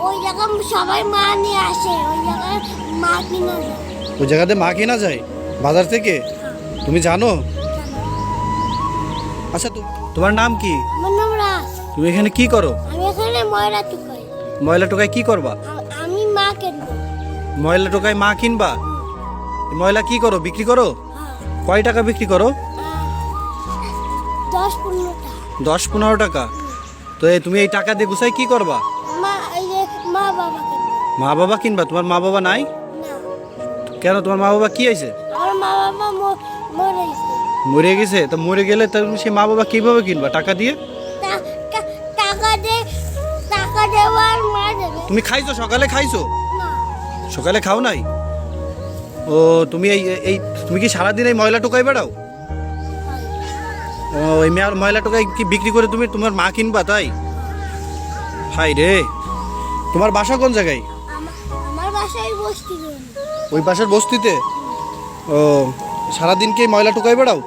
ওই জায়গা সবাই মা নিয়ে আসে, ওই জায়গায় মা কিনা যায়। ওই জায়গাতে মা কিনা যায় বাজার থেকে? তুমি জানো? আচ্ছা, তোমার নাম কি? আমার নাম রাজ। তুমি এখানে কি করো? আমি এখানে ময়লা টুকাই। ময়লা টোকায় কি করবা? আমি মা কিনবো। ময়লা টোকায় মা কিনবা? ময়লা কি করো, বিক্রি করো? কয় টাকা বিক্রি করো? 10-15 টাকা। 10-15 টাকা? তো তুমি এই টাকা দিয়ে গুছাই কি করবা? মা এই যে মা বাবা কিনবো। মা বাবা কিনবা? তোমার মা বাবা নাই? না, কেন, তোমার মা বাবা কি হয়েছে? আমার মা বাবা মরে গেছে। মরে গেছে? তো মরে গেলে তুমি সেই মা বাবা কিভাবে কিনবা টাকা দিয়ে? টাকা দেওয়ার মা দেবে। তুমি খাইছো? সকালে খাইছো? না, সকালে খাও নাই? ও, তুমি এই তুমি কি সারাদিন এই ময়লা টোকাই বেড়াও? ও, এই ময়লা টোকাই কি বিক্রি করে তুমি তোমার মা কিনবা তাই? হাই রে, তোমার বাসা কোন জায়গায়? আমার বাসায় বসতি। ওই পাশের বস্তিতে? ও, সারাদিন কি ময়লা টোকাই বেড়াও?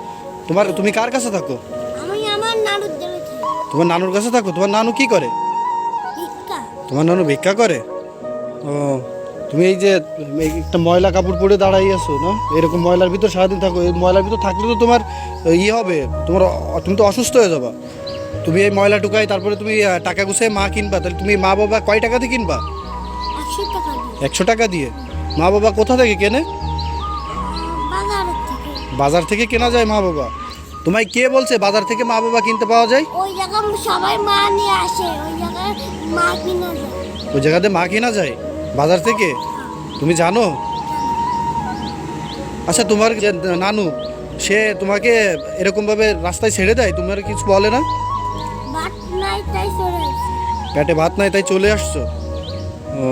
তুমি কার কাছে থাকো? আমি আমার নানুর দেবে থাকি। তোমার নানুর কাছে থাকো? তোমার নানু কি করে? ভিক্ষা। তোমার নানু ভিক্ষা করে? ও, তুমি এই যে একটা ময়লা কাপড় পরে দাঁড়াই আছো না, এরকম ময়লার ভিতর সারাদিন থাকো, এই ময়লার ভিতর থাকলে তো তোমার হবে, তুমি তো অসুস্থ হয়ে যাবা। তুমি এই ময়লা টুকাই তারপরে তুমি টাকা গুছিয়ে মা কিনবা, তাহলে তুমি মা বাবা কয় টাকা দিয়ে কিনবা? 100 টাকা দিয়ে। 100 টাকা দিয়ে? মা বাবা কোথা থেকে কেনে? বাজার থেকে। বাজার থেকে কেনা যায় মা বাবা? তোমায় কে বলছে বাজার থেকে মা বাবা কিনতে পাওয়া যায়? ওই জায়গা সবাই মা নিয়ে আসে, ওই জায়গায় মা কিনা যায়। ওই জায়গাতে মা কিনা যায় বাজার থেকে? তুমি জানো? আচ্ছা, তোমার যে নানু, সে তোমাকে এরকমভাবে রাস্তায় ছেড়ে দেয়, তোমার কিছু বলে না? ভাত নাই তাই চলে আসে। পেটে ভাত নাই তাই চলে আসছো? ও,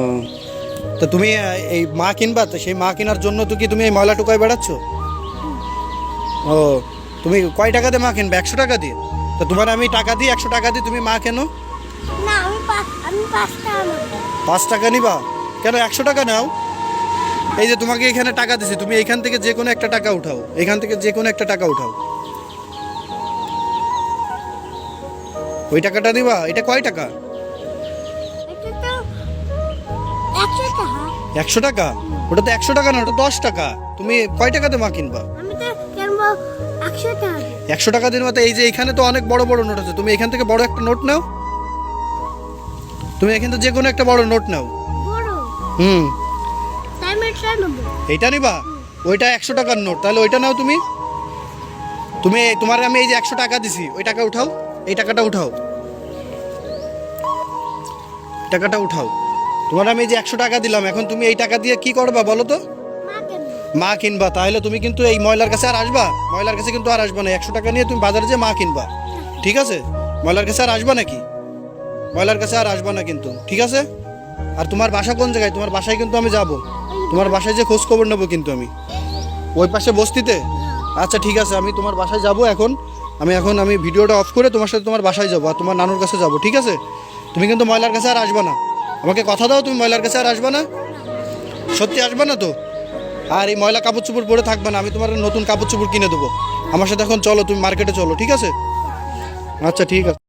তো তুমি এই মা কিনবা, তো সেই মা কেনার জন্য তো কি তুমি এই ময়লা টুকায় বেড়াচ্ছ? ও, তুমি কয় টাকা দিয়ে মা কিনবে? 100 টাকা দিয়ে? তো তোমার আমি টাকা দিই, 100 টাকা দিয়ে তুমি মা কেনো? না, আমি 5 টাকা নেব। 5 টাকা নিবা? কেন 100 টাকা নাও? এই যে তোমাকে এখানে টাকা দিছি, তুমি এখান থেকে যে কোনো একটা টাকা উঠাও, এখান থেকে যে কোনো একটা টাকা উঠাও। ওই টাকাটা দিবা? এটা কয় টাকা? এটা তো 100 টাকা। 100 টাকা? ওটা তো 100 টাকা না, ওটা 10 টাকা। তুমি কয় টাকাতে মা কিনবা? আমি তো কিনবো 100 টাকা দিয়ে। 100 টাকা দিন মতো? এই যে এখানে তো অনেক বড় বড় নোট আছে, তুমি এখান থেকে বড় একটা নোট নাও। তুমি এখান থেকে যে কোনো একটা বড় নোট নাও। বড়? হুম। তাই আমি এটা নেব। এইটা নিবা? ওইটা 100 টাকার নোট, তাহলে ওইটা নাও। তুমি তোমার আমি এই যে 100 টাকা দিছি, ওই টাকা উঠাও, এই টাকাটা উঠাও, টাকাটা উঠাও। তোমার আমি এই যে 100 টাকা দিলাম, এখন তুমি এই টাকা দিয়ে কি করবা বলো তো? মা কিনবো। মা কিনবা? তাহলে তুমি কিন্তু এই ময়লার কাছে আর আসবা? ময়লার কাছে কিন্তু আর আসবা না। 100 টাকা নিয়ে তুমি বাজারে যে মা কিনবা, ঠিক আছে? ময়লার কাছে আর আসবা নাকি? ময়লার কাছে আর আসবা না কিন্তু, ঠিক আছে? আর তোমার বাসা কোন জায়গায়? তোমার বাসায় কিন্তু আমি যাব, তোমার বাসায় যে খোঁজ খবর নেবো কিন্তু আমি। ওই পাশে বস্তিতে? আচ্ছা, ঠিক আছে, আমি তোমার বাসায় যাব এখন। আমি ভিডিওটা অফ করে তোমার সাথে তোমার বাসায় যাবো আর তোমার নানুর কাছে যাব, ঠিক আছে? তুমি কিন্তু ময়লার কাছে আর আসবা না। আমাকে কথা দাও, তুমি ময়লার কাছে আর আসবা না? সত্যি আসবা না তো? আর এই ময়লা কাপড় চোপড় পরে থাকবে না, আমি তোমার নতুন কাপড় চোপড় কিনে দেবো। আমার সাথে এখন চলো, তুমি মার্কেটে চলো, ঠিক আছে? আচ্ছা, ঠিক আছে।